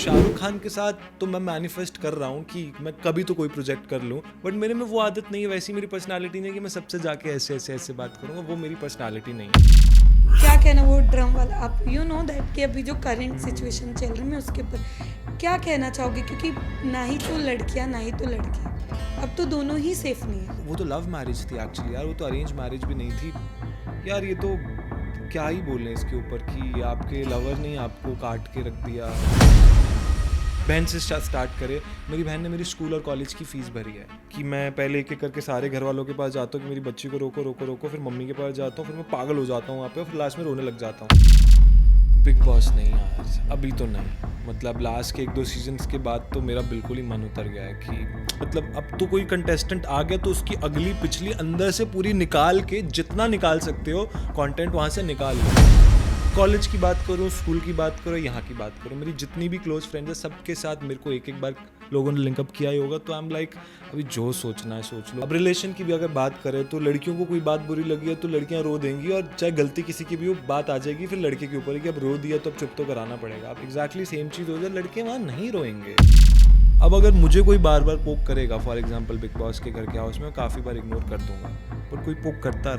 शाहरुख खान के साथ तो मैं मैनिफेस्ट कर रहा हूँ कि मैं कभी तो कोई प्रोजेक्ट कर लूँ, बट मेरे में वो आदत नहीं है, वैसी मेरी पर्सनालिटी नहीं है कि मैं सबसे जाके ऐसे ऐसे ऐसे बात करूँगा, वो मेरी पर्सनालिटी नहीं है। क्या कहना वो ड्रम वाला, आप यू नो दैट कि अभी जो करंट सिचुएशन चल रही है मैं उसके ऊपर क्या कहना चाहोगे, क्योंकि ना ही तो लड़कियां ना ही तो लड़के, अब तो दोनों ही सेफ नहीं है। वो तो लव मैरिज थी एक्चुअली यार, वो तो अरेंज मैरिज भी नहीं थी यार। ये तो क्या ही बोलें इसके ऊपर कि आपके लवर ने आपको काट के रख दिया। बहन से स्टार्ट करे, मेरी बहन ने मेरी स्कूल और कॉलेज की फ़ीस भरी है कि मैं पहले एक एक करके सारे घर वालों के पास जाता हूँ कि मेरी बच्ची को रोको रोको रोको, फिर मम्मी के पास जाता हूँ, फिर मैं पागल हो जाता हूँ वहाँ पे, फिर लास्ट में रोने लग जाता हूँ। बिग बॉस नहीं यार, अभी तो नहीं। मतलब लास्ट के 1-2 सीजन्स के बाद तो मेरा बिल्कुल ही मन उतर गया है कि मतलब अब तो कोई कंटेस्टेंट आ गया तो उसकी अगली पिछली अंदर से पूरी निकाल के, जितना निकाल सकते हो कंटेंट वहाँ से निकाल लो। कॉलेज की बात करूँ, स्कूल की बात करूँ, यहाँ की बात करूँ, मेरी जितनी भी क्लोज फ्रेंड्स है सबके साथ मेरे को एक एक बार लोगों ने लिंकअप किया ही होगा, तो आई एम लाइक अभी जो सोचना है सोच लो। अब रिलेशन की भी अगर बात करें तो लड़कियों को कोई बात बुरी लगी है तो लड़कियां रो देंगी, और चाहे गलती किसी की भी हो बात आ जाएगी फिर लड़के के ऊपर है कि अब रो दिया तो अब चुप तो कराना पड़ेगा। अब एग्जैक्टली सेम चीज़ हो जाए, लड़के वहाँ नहीं रोएंगे। अब अगर मुझे कोई बार बार पोक करेगा, फॉर एग्जांपल बिग बॉस के घर के हाउस में काफ़ी बार इग्नोर कर दूंगा, पर कोई पोक करता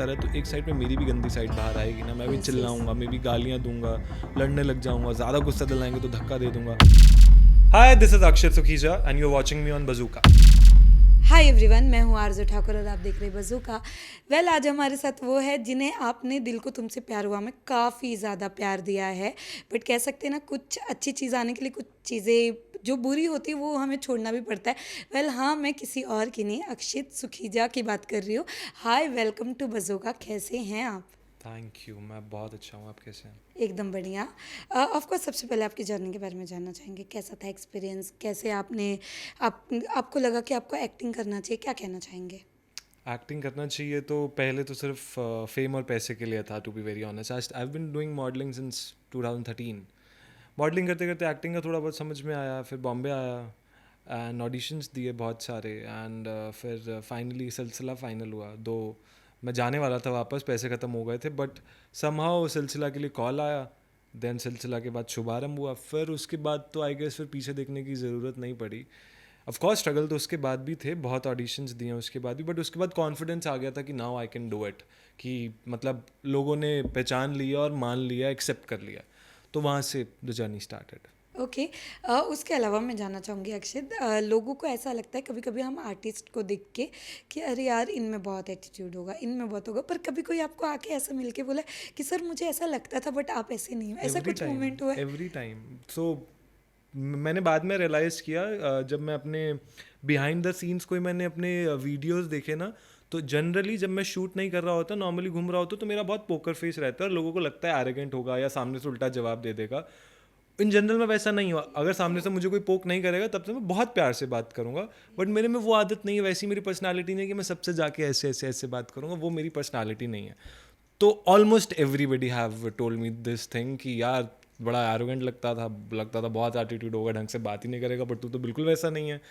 रहे तो एक साइड में मेरी भी गंदी साइड बाहर आएगी ना, मैं भी चिल्लाऊंगा, मैं भी गालियाँ दूंगा, लड़ने लग जाऊंगा, ज़्यादा गुस्सा दिलाएंगे तो धक्का दे दूंगा। हाय, this is Akshar Sukhija and you are watching me on bazooka. Hi everyone, मैं हूँ आरजू ठाकुर और आप देख रहे हैं बज़ूका। वेल, आज हमारे साथ वो है जिन्हें आपने दिल को तुमसे प्यार हुआ में काफ़ी ज़्यादा प्यार दिया है, बट कह सकते हैं ना कुछ अच्छी चीज़ आने के लिए कुछ चीज़ें जो बुरी होती है वो हमें छोड़ना भी पड़ता है। वेल हाँ, मैं किसी और की नहीं, अक्षित सुखीजा की बात कर रही हूँ। हाय, वेलकम टू बज़ूका। कैसे हैं आप? थैंक यू, मैं बहुत अच्छा हूँ, आप कैसे हैं? एकदम बढ़िया। ऑफ कोर्स सबसे पहले आपकी जर्नी के बारे में जानना चाहेंगे, कैसा था एक्सपीरियंस, कैसे आपको लगा कि आपको एक्टिंग करना चाहिए, क्या कहना चाहेंगे? एक्टिंग करना चाहिए तो पहले तो सिर्फ फेम और पैसे के लिए था, to be very honest. I have been doing modelling since 2013। Modelling करते करते एक्टिंग का थोड़ा बहुत समझ में आया, फिर बॉम्बे आया एंड ऑडिशंस दिए बहुत सारे, एंड फिर फाइनली सिलसिला फाइनल हुआ। दो मैं जाने वाला था वापस, पैसे ख़त्म हो गए थे, बट समहाउ सिलसिला के लिए कॉल आया, देन सिलसिला के बाद शुभारंभ हुआ, फिर उसके बाद तो आई गेस फिर पीछे देखने की ज़रूरत नहीं पड़ी। ऑफ कोर्स स्ट्रगल तो उसके बाद भी थे, बहुत ऑडिशंस दिए उसके बाद भी, बट उसके बाद कॉन्फिडेंस आ गया था कि now I can do it, कि मतलब लोगों ने पहचान लिया और मान लिया, एक्सेप्ट कर लिया, तो वहाँ से द जर्नी स्टार्टेड। ओके। उसके अलावा मैं जानना चाहूँगी अक्षित, लोगों को ऐसा लगता है कभी कभी हम आर्टिस्ट को देख के कि अरे यार इनमें बहुत एटीट्यूड होगा, इनमें बहुत होगा, पर कभी कोई आपको आके ऐसा मिल के बोला कि सर मुझे ऐसा लगता था बट आप ऐसे नहीं हो, ऐसा कुछ मोमेंट हुआ है? Every time. सो मैंने बाद में रियलाइज़ किया, जब मैं अपने बिहाइंड द सीन्स कोई मैंने अपने वीडियोस देखे ना, तो जनरली जब मैं शूट नहीं कर रहा होता, नॉर्मली घूम रहा होता, तो मेरा बहुत पोकर फेस रहता है और लोगों को लगता है एरोगेंट होगा या सामने से उल्टा जवाब दे देगा। इन जनरल मैं वैसा नहीं हुआ, अगर सामने से मुझे कोई पोक नहीं करेगा तब से मैं बहुत प्यार से बात करूंगा, बट मेरे में वो आदत नहीं है, वैसी मेरी पर्सनालिटी नहीं है कि मैं सबसे जाके ऐसे ऐसे ऐसे बात करूंगा, वो मेरी पर्सनालिटी नहीं है। तो almost everybody have told me this thing कि यार बड़ा एरोगेंट लगता था बहुत एटीट्यूड होगा, ढंग से बात ही नहीं करेगा, बट तू तो बिल्कुल वैसा नहीं है।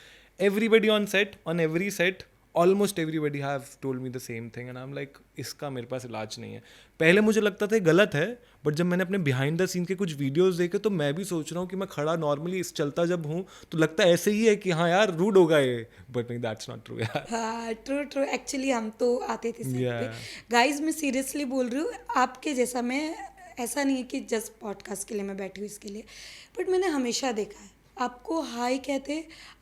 Everybody on every set almost everybody have told me the same thing, and I am like इसका मेरे पास इलाज नहीं है। पहले मुझे लगता था गलत है, बट जब मैंने अपने बिहाइंड द सीन के कुछ वीडियोस देखे तो मैं भी सोच रहा हूँ कि मैं खड़ा नॉर्मली इस चलता जब हूँ तो लगता है ऐसे ही है कि हाँ यार रूड होगा ये, बट नहीं, दैट्स नॉट ट्रू यार। हाँ, ट्रू ट्रू। एक्चुअली हम तो आते थे सेट पे। Yeah. गाइज मैं सीरियसली बोल रही हूँ, आपके जैसा मैं, ऐसा नहीं है कि जस्ट पॉडकास्ट के लिए मैं बैठी हूँ इसके लिए, बट मैंने हमेशा देखा है आपको हाय कहते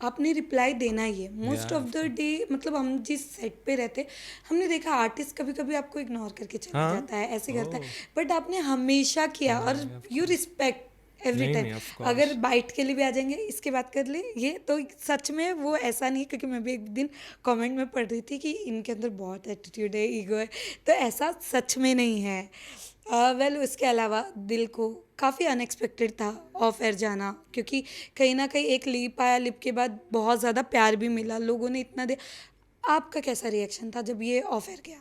आपने रिप्लाई देना ही है most Yeah, of the day. मतलब हम जिस सेट पे रहते हमने देखा आर्टिस्ट कभी कभी आपको इग्नोर करके चला हाँ, जाता है, ऐसे करता है, oh, बट आपने हमेशा किया और नहीं, of you course. Respect every नहीं टाइम। नहीं, ऑफ अगर कोर्स। बाइट के लिए भी आ जाएंगे इसके बात कर ले ये तो सच में वो ऐसा नहीं है, क्योंकि मैं भी एक दिन कमेंट में पढ़ रही थी कि इनके अंदर बहुत एटीट्यूड है, ईगो है, तो ऐसा सच में नहीं है। वेल उसके अलावा दिल को काफ़ी अनएक्सपेक्टेड था ऑफ एयर जाना, क्योंकि कहीं ना कहीं एक लिप आया, लिप के बाद बहुत ज़्यादा प्यार भी मिला, लोगों ने इतना दे। आपका कैसा रिएक्शन था जब ये ऑफ एयर गया?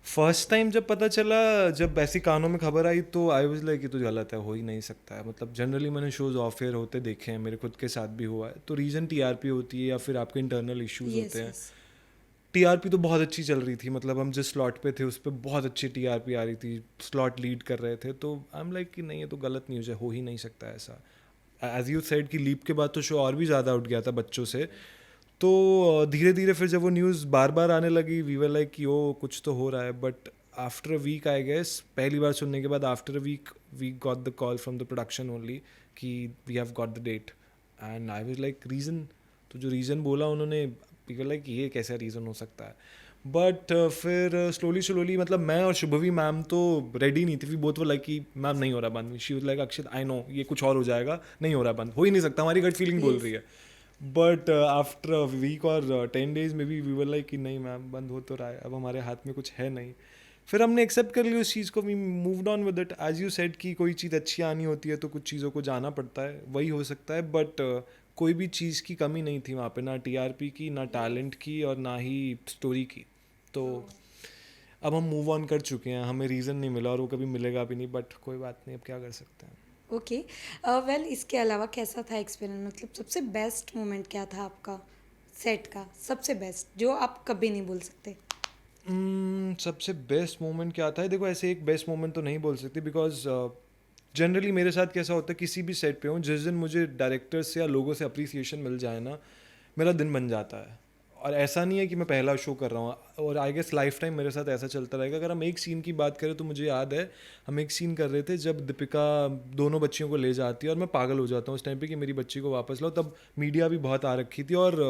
फर्स्ट टाइम जब पता चला, जब ऐसी कानों में खबर आई तो आई वाज लाइक ये तो गलत है, हो ही नहीं सकता है। मतलब जनरली मैंने शोज ऑफ एयर होते देखे हैं, मेरे खुद के साथ भी हुआ है, तो रीज़न टीआरपी होती है या फिर आपके इंटरनल इश्यूज यस होते हैं। यस। टीआरपी तो बहुत अच्छी चल रही थी, मतलब हम जिस स्लॉट पे थे उस पर बहुत अच्छी टीआरपी आ रही थी, स्लॉट लीड कर रहे थे, तो आई एम लाइक कि नहीं ये तो गलत न्यूज़ है, हो ही नहीं सकता ऐसा। एज यू सेड कि लीप के बाद तो शो और भी ज़्यादा उठ गया था बच्चों से, तो धीरे धीरे फिर जब वो न्यूज़ बार बार आने लगी वी वर लाइक कि ओ कुछ तो हो रहा है। But after a week I guess, पहली बार सुनने के बाद after a week we got the call from the production only कि we have got the date, and I was like reason, तो जो रीज़न बोला उन्होंने पीपल लाइक ये कैसा रीज़न हो सकता है। बट फिर स्लोली स्लोली मतलब मैं और शुभवी मैम तो रेडी नहीं थी, वी बोथ वर लाइक कि मैम नहीं हो रहा बंद, she was like Akshit I know ये कुछ और हो जाएगा, नहीं हो रहा बंद, हो ही नहीं सकता, हमारी गट फीलिंग बोल रही है। बट आफ्टर अ वीक और 10 days में भी वी वर लाइक कि नहीं मैम बंद हो तो रहा है, अब हमारे हाथ में कुछ है नहीं। फिर हमने एक्सेप्ट कर लिया उस चीज़ को, we moved on with it. As you said कि कोई चीज़ अच्छी आनी होती है तो कुछ चीज़ों को जाना पड़ता है, वही हो सकता है। बट कोई भी चीज़ की कमी नहीं थी वहाँ पे, ना टीआरपी की, ना टैलेंट की, और ना ही स्टोरी की। तो अब हम मूव ऑन कर चुके हैं, हमें रीज़न नहीं मिला और वो कभी मिलेगा भी नहीं, बट कोई बात नहीं, अब क्या कर सकते हैं। ओके। वेल इसके अलावा कैसा था एक्सपीरियंस, मतलब सबसे बेस्ट मोमेंट क्या था आपका सेट का, सबसे बेस्ट जो आप कभी नहीं भूल सकते? सबसे बेस्ट मोमेंट क्या था, देखो ऐसे एक बेस्ट मोमेंट तो नहीं बोल सकती, बिकॉज जनरली मेरे साथ कैसा होता है, किसी भी सेट पे हूँ, जिस दिन मुझे डायरेक्टर्स से या लोगों से अप्रिसिएशन मिल जाए ना, मेरा दिन बन जाता है। और ऐसा नहीं है कि मैं पहला शो कर रहा हूँ, और आई गेस लाइफ टाइम मेरे साथ ऐसा चलता रहेगा। अगर हम एक सीन की बात करें तो मुझे याद है हम एक सीन कर रहे थे जब दीपिका दोनों बच्चियों को ले जाती है, और मैं पागल हो जाता हूँ उस टाइम पे कि मेरी बच्ची को वापस लाओ। तब मीडिया भी बहुत आ रखी थी, और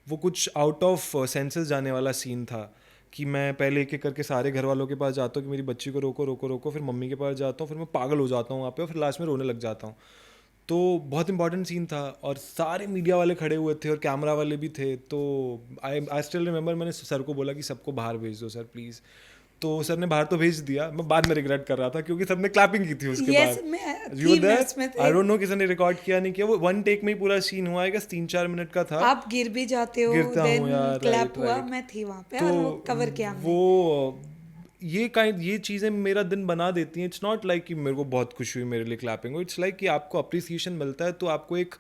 वो कुछ आउट ऑफ सेंसेस जाने वाला सीन था कि मैं पहले एक एक करके सारे घर वालों के पास जाता हूँ कि मेरी बच्ची को रोको रोको रोको, फिर मम्मी के पास जाता हूँ, फिर मैं पागल हो जाता हूँ वहाँ पे, और फिर लास्ट में रोने लग जाता हूँ। तो बहुत इंपॉर्टेंट सीन था, और सारे मीडिया वाले खड़े हुए थे और कैमरा वाले भी थे। तो आई स्टिल रिमेंबर, मैंने सर को बोला कि सबको बाहर भेज दो सर प्लीज़। तो सर ने बाहर तो भेज दिया, मैं बाद में रिग्रेट कर रहा था क्योंकि सबने क्लैपिंग की थी उसके यस, बाद। मैं यू थी, मैं देयर, उसमें आई डोंट नो किसी ने रिकॉर्ड किया नहीं किया, वो वन टेक में ही पूरा सीन हुआ है, 3-4 मिनट का था। आप गिर भी जाते हो, गिरता देन हूँ यार, क्लैप राइट हुआ, राइट। मैं थी वहाँ पे तो और वो कवर किया हमने। वो ये चीज़ें मेरा दिन बना देती हैं। इट्स नॉट लाइक कि मेरे को बहुत खुशी हुई मेरे लिए क्लैपिंग हो, इट्स लाइक कि आपको अप्रिसिएशन मिलता है, तो आपको एक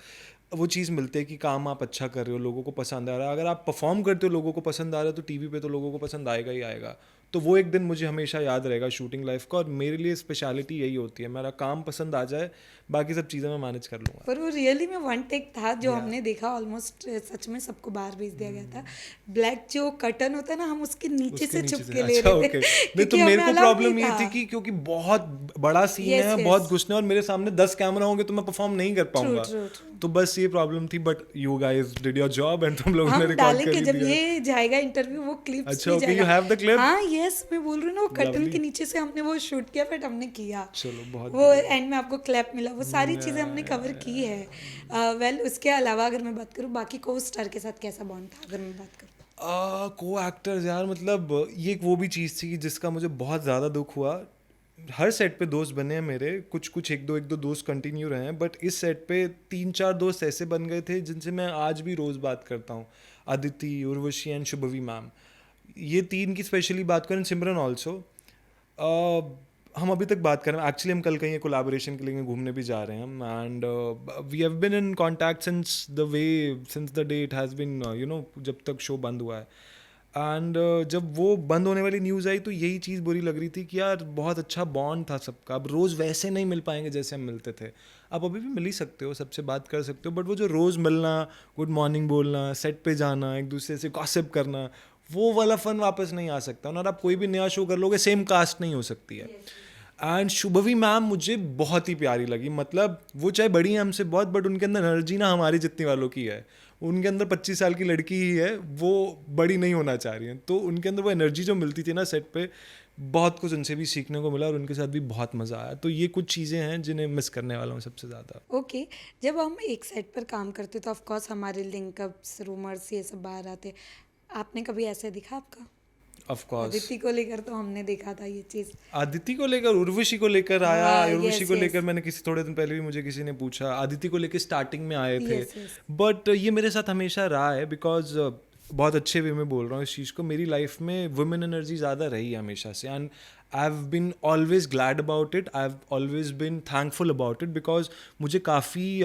वो चीज़ मिलती है कि काम आप अच्छा कर रहे हो, लोगों को पसंद आ रहा है। अगर आप परफॉर्म करते हो, लोगों को पसंद आ रहा है, तो टीवी पे तो लोगों को पसंद आएगा ही आएगा। तो वो एक दिन मुझे हमेशा याद रहेगा शूटिंग लाइफ का, और मेरे लिए स्पेशलिटी यही होती है, मेरा काम पसंद आ जाए, बाकी सब चीज़ें मैं मैनेज कर लूँगा। पर वो रियली में वन टेक था जो Yeah. हमने देखा, ऑलमोस्ट सच में सबको बाहर भेज दिया गया था। ब्लैक जो कर्टन होता है ना, हम उसके नीचे उसके से नीचे छुप से, के ले अच्छा रहे ओके। थे नहीं तो क्योंकि मेरे हमें को अलाउ प्रॉब्लम नहीं ये था। थी कि क्योंकि बहुत बड़ा सीन यस है, यस, बहुत घुसने, और मेरे सामने 10 कैमरा होंगे तो मैं परफॉर्म नहीं कर ट्रू पाऊंगा। True true. तो बस ये प्रॉब्लम थी, but you guys did your job and तुम लोगों ने हम रिकॉर्ड कर डालेंगे ही जब दिया। ये जाएगा इंटरव्यू, वो क्लिप्स अच्छा भी ओके, जाएगा। You have the clip. हाँ यस, मैं बोल रही हूँ ना, वो कर्टन Lovely. के नीचे से हमने वो शूट किया, फिर हमने किया चलो बहुत वो, बढ़िया। एंड में आपको क्लैप मिला, वो सारी चीज़ें हमने कवर की है। वेल उसके अलावा अगर मैं बात करूँ बाकी को स्टार के साथ कैसा बॉन्ड था, अगर मैं बात करूँ? को एक्टर्स यार, मतलब ये एक वो भी चीज़ थी कि जिसका मुझे बहुत ज़्यादा दुख हुआ। हर सेट पे दोस्त बने हैं मेरे, कुछ कुछ एक दो दोस्त कंटिन्यू रहे हैं, बट इस सेट पे 3-4 दोस्त ऐसे बन गए थे जिनसे मैं आज भी रोज़ बात करता हूँ। अदिति, उर्वशी एंड शुभवी मैम, ये तीन की स्पेशली बात करें, सिमरन ऑल्सो। हम अभी तक बात कर रहे हैं, एक्चुअली हम कल कहीं कोलैबोरेशन के लिए घूमने भी जा रहे हैं हम, and we have been in contact since the day it has been जब तक शो बंद हुआ है। एंड जब वो बंद होने वाली न्यूज़ आई तो यही चीज़ बुरी लग रही थी कि यार बहुत अच्छा बॉन्ड था सबका, अब रोज़ वैसे नहीं मिल पाएंगे जैसे हम मिलते थे। आप अभी भी मिल ही सकते हो, सबसे बात कर सकते हो, बट वो जो रोज़ मिलना, गुड मॉर्निंग बोलना, सेट पे जाना, एक दूसरे से गॉसिप करना, वो वाला फन वापस नहीं आ सकता। और आप कोई भी नया शो कर लोगे, सेम कास्ट नहीं हो सकती है। एंड शुभवी मैम मुझे बहुत ही प्यारी लगी, मतलब वो चाहे बड़ी हैं हमसे बहुत, बट उनके अंदर एनर्जी ना हमारी जितनी वालों की है। उनके अंदर 25 साल की लड़की ही है, वो बड़ी नहीं होना चाह रही हैं, तो उनके अंदर वो एनर्जी जो मिलती थी ना सेट पे, बहुत कुछ उनसे भी सीखने को मिला और उनके साथ भी बहुत मज़ा आया। तो ये कुछ चीज़ें हैं जिन्हें मिस करने वाला हूँ सबसे ज़्यादा। ओके, जब हम एक सेट पर काम करते तो ऑफ कोर्स हमारे लिंकअप्स, रूमर्स, ये सब बाहर आते। आपने कभी ऐसे दिखा आपका? ऑफ कोर्स अदिति को लेकर तो हमने देखा था ये चीज़। आदिति को लेकर, उर्वशी को लेकर आया, हाँ, उर्वशी yes, को yes. लेकर मैंने थोड़े दिन पहले भी मुझे किसी ने पूछा, आदिति को लेकर स्टार्टिंग में आए थे। Yes, yes. बट ये मेरे साथ हमेशा रहा है, बिकॉज बहुत अच्छे वे में बोल रहा हूँ इस चीज़ को, मेरी लाइफ में वुमेन एनर्जी ज़्यादा रही है हमेशा से, and I have been always glad about it, I have always been thankful about it, because मुझे काफ़ी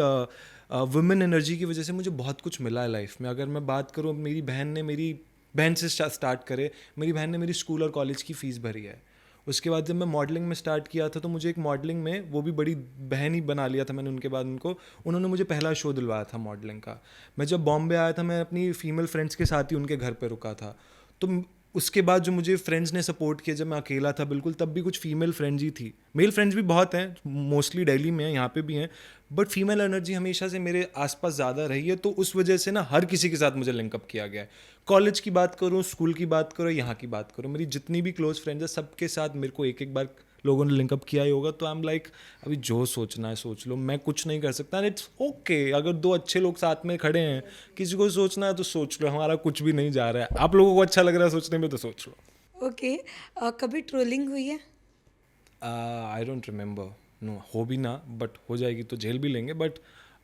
वुमेन एनर्जी की वजह से मुझे बहुत कुछ मिला है लाइफ में। अगर मैं बात करूँ, मेरी बहन ने मेरी बहन से स्टार्ट करे। मेरी बहन ने मेरी स्कूल और कॉलेज की फ़ीस भरी है। उसके बाद जब मैं मॉडलिंग में स्टार्ट किया था तो मुझे एक मॉडलिंग में, वो भी बड़ी बहन ही बना लिया था मैंने उनके बाद उनको, उन्होंने मुझे पहला शो दिलवाया था मॉडलिंग का। मैं जब बॉम्बे आया था मैं अपनी फ़ीमेल फ्रेंड्स के साथ ही उनके घर पे रुका था। तो उसके बाद जो मुझे फ्रेंड्स ने सपोर्ट किया जब मैं अकेला था बिल्कुल, तब भी कुछ फीमेल फ्रेंड्स ही थी। मेल फ्रेंड्स भी बहुत हैं, मोस्टली दिल्ली में हैं, यहाँ पे भी हैं, बट फीमेल एनर्जी हमेशा से मेरे आसपास ज़्यादा रही है। तो उस वजह से ना हर किसी के साथ मुझे लिंकअप किया गया है। कॉलेज की बात करूँ, स्कूल की बात करूँ, यहाँ की बात करूँ, मेरी जितनी भी क्लोज फ्रेंड्स हैं सबके साथ मेरे को एक एक बार लोगों ने लिंकअप किया ही होगा। तो आई एम लाइक अभी जो सोचना है सोच लो, मैं कुछ नहीं कर सकता। इट्स ओके अगर दो अच्छे लोग साथ में खड़े हैं, किसी को सोचना है तो सोच लो, हमारा कुछ भी नहीं जा रहा है। आप लोगों को अच्छा लग रहा है सोचने में तो सोच लो। ओके, कभी ट्रोलिंग हुई है? आई डोंट रिमेंबर, नो, हो भी ना, बट हो जाएगी तो जेल भी लेंगे, बट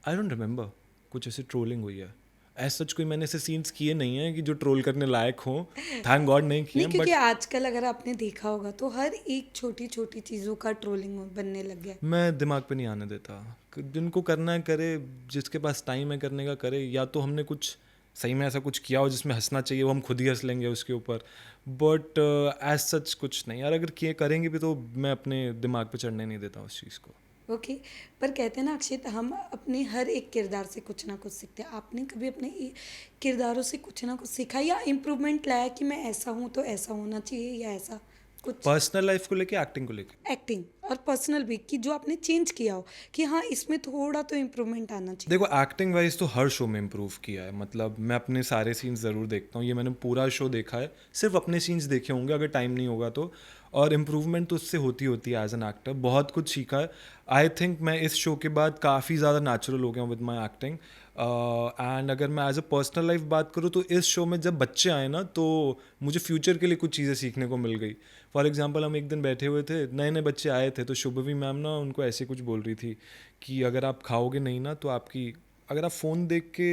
आई डोंट रिमेंबर कुछ ऐसी ट्रोलिंग हुई है। ऐसा सच कोई मैंने ऐसे सीन्स किए नहीं हैं कि जो ट्रोल करने लायक हों, थैंक गॉड नहीं किए नहीं, हैं, क्योंकि बट आजकल अगर आपने देखा होगा तो हर एक छोटी छोटी चीज़ों का ट्रोलिंग बनने लग गया है। मैं दिमाग पे नहीं आने देता। जिनको करना है करे, जिसके पास टाइम है करने का करे। या तो हमने कुछ सही में ऐसा कुछ किया हो जिसमें हंसना चाहिए, वो हम खुद ही हंस लेंगे उसके ऊपर, बट एज सच कुछ नहीं यार। अगर किए करेंगे भी तो मैं अपने दिमाग पे चढ़ने नहीं देता उस चीज़ को। ओके, पर कहते हैं ना अक्षित, हम अपने हर एक किरदार से कुछ ना कुछ सीखते हैं। आपने कभी अपने किरदारों से कुछ ना कुछ सीखा या इम्प्रूवमेंट लाया कि मैं ऐसा हूँ तो ऐसा होना चाहिए, या ऐसा कुछ? पर्सनल लाइफ को लेके, एक्टिंग को लेके। एक्टिंग और पर्सनल भी, कि जो आपने चेंज किया हो कि हाँ इसमें थोड़ा तो इम्प्रूवमेंट आना चाहिए। देखो एक्टिंग वाइज तो हर शो में इम्प्रूव किया है। मतलब मैं अपने सारे सीन्स ज़रूर देखता हूँ, ये मैंने पूरा शो देखा है, सिर्फ अपने सीन्स देखे होंगे अगर टाइम नहीं होगा तो। और इम्प्रूवमेंट तो उससे होती होती है एज एन एक्टर, बहुत कुछ सीखा है। आई थिंक मैं इस शो के बाद काफ़ी ज़्यादा नेचुरल हो गया हूँ विद माई एक्टिंग। एंड अगर मैं एज अ पर्सनल लाइफ बात करूँ तो इस शो में जब बच्चे आए ना तो मुझे फ्यूचर के लिए कुछ चीज़ें सीखने को मिल गई। फॉर एग्जाम्पल हम एक दिन बैठे हुए थे, नए नए बच्चे आए थे, तो शुभवी मैम ना उनको ऐसे कुछ बोल रही थी कि अगर आप खाओगे नहीं ना तो आपकी, अगर आप फ़ोन देख के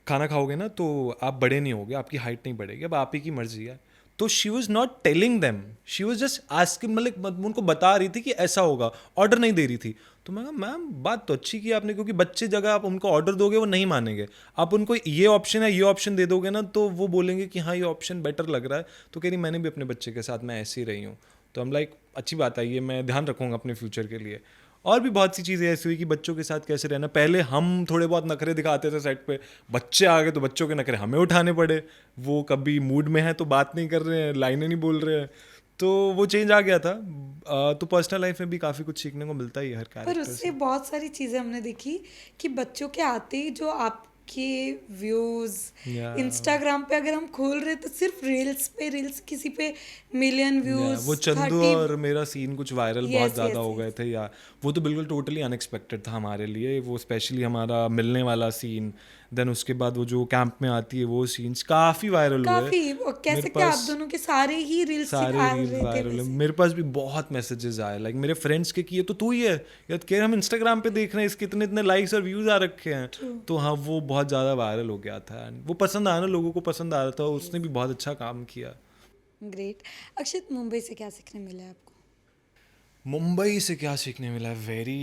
खाना खाओगे ना तो आप बड़े नहीं होगे, आपकी हाइट नहीं बढ़ेगी, अब आप ही की मर्जी है। तो she was not telling them, she was just asking, मतलब उनको बता रही थी कि ऐसा होगा, ऑर्डर नहीं दे रही थी। तो मैं कहा मैम बात तो अच्छी की आपने, क्योंकि बच्चे जगह आप उनको ऑर्डर दोगे वो नहीं मानेंगे। आप उनको ये ऑप्शन है ये ऑप्शन दे दोगे ना तो वो बोलेंगे कि हाँ ये ऑप्शन बेटर लग रहा है। तो कह रही मैंने भी अपने बच्चे के साथ मैं ऐसी रही हूँ। तो हम लाइक अच्छी बात है, ये मैं ध्यान रखूँगा अपने फ्यूचर के लिए। और भी बहुत सी चीज़ें ऐसी हुई कि बच्चों के साथ कैसे रहना। पहले हम थोड़े बहुत नखरे दिखाते थे सेट पे, बच्चे आ गए तो बच्चों के नखरे हमें उठाने पड़े। वो कभी मूड में है तो बात नहीं कर रहे हैं, लाइनें नहीं बोल रहे हैं, तो वो चेंज आ गया था। तो पर्सनल लाइफ में भी काफ़ी कुछ सीखने को मिलता ही है हर पर कैरेक्टर उससे से। बहुत सारी चीज़ें हमने देखी कि बच्चों के आते ही जो आपके व्यूज़ या इंस्टाग्राम पे अगर हम खोल रहे तो सिर्फ रील्स पे रील्स, किसी पे मिलियन व्यूज़, वो चंदू 30। और मेरा सीन कुछ वायरल बहुत यस ज़्यादा यस हो गए यस। थे यार। वो तो बिल्कुल टोटली अनएक्सपेक्टेड था हमारे लिए, वो स्पेशली हमारा मिलने वाला सीन, देन उसके बाद वो जो कैंप में आती है वो सीन्स काफ़ी वायरल हुए। काफ़ी, कह मेरे सकते हैं आप पास दोनों के सारे ही रील्स सारे आ रील रहे थे वायरल है। वैसे। मेरे पास भी बहुत मैसेजेस आए, लाइक मेरे फ्रेंड्स के किए तो तू ही है यार, कह हम इंस्टाग्राम पे देख रहे हैं इसके इतने इतने लाइक्स और व्यूज़ आ रखे हैं। ट्रू। तो हाँ वो बहुत ज़्यादा वायरल हो गया था एंड वो पसंद आया ना, लोगों को पसंद आ रहा था, उसने भी बहुत अच्छा काम किया। ग्रेट। अक्षित, मुंबई से क्या सीखने मिला है आपको? मुंबई से क्या सीखने मिला है, वेरी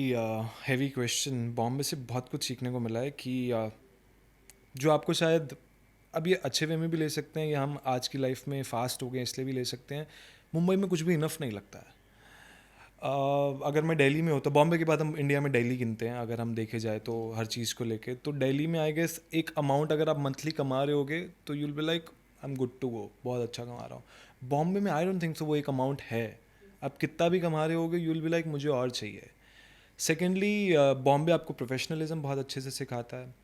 हैवी क्वेश्चन। बॉम्बे से बहुत कुछ सीखने को मिला है कि जो आपको शायद अब ये अच्छे वे में भी ले सकते हैं, या हम आज की लाइफ में फास्ट हो गए इसलिए भी ले सकते हैं। मुंबई में कुछ भी इनफ नहीं लगता है। अगर मैं दिल्ली में होता, बॉम्बे के बाद हम इंडिया में दिल्ली गिनते हैं अगर हम देखे जाए तो हर चीज़ को लेके, तो दिल्ली में आई गेस एक अमाउंट अगर आप मंथली कमा रहे होगे तो you'll be like I am good to go, बहुत अच्छा कमा रहा हूँ। बॉम्बे में आई डोंट थिंक सो वो एक अमाउंट है। आप कितना भी कमा रहे होगे यूल बी लाइक मुझे और चाहिए। सेकेंडली बॉम्बे आपको प्रोफेशनलिज्म बहुत अच्छे से सिखाता है,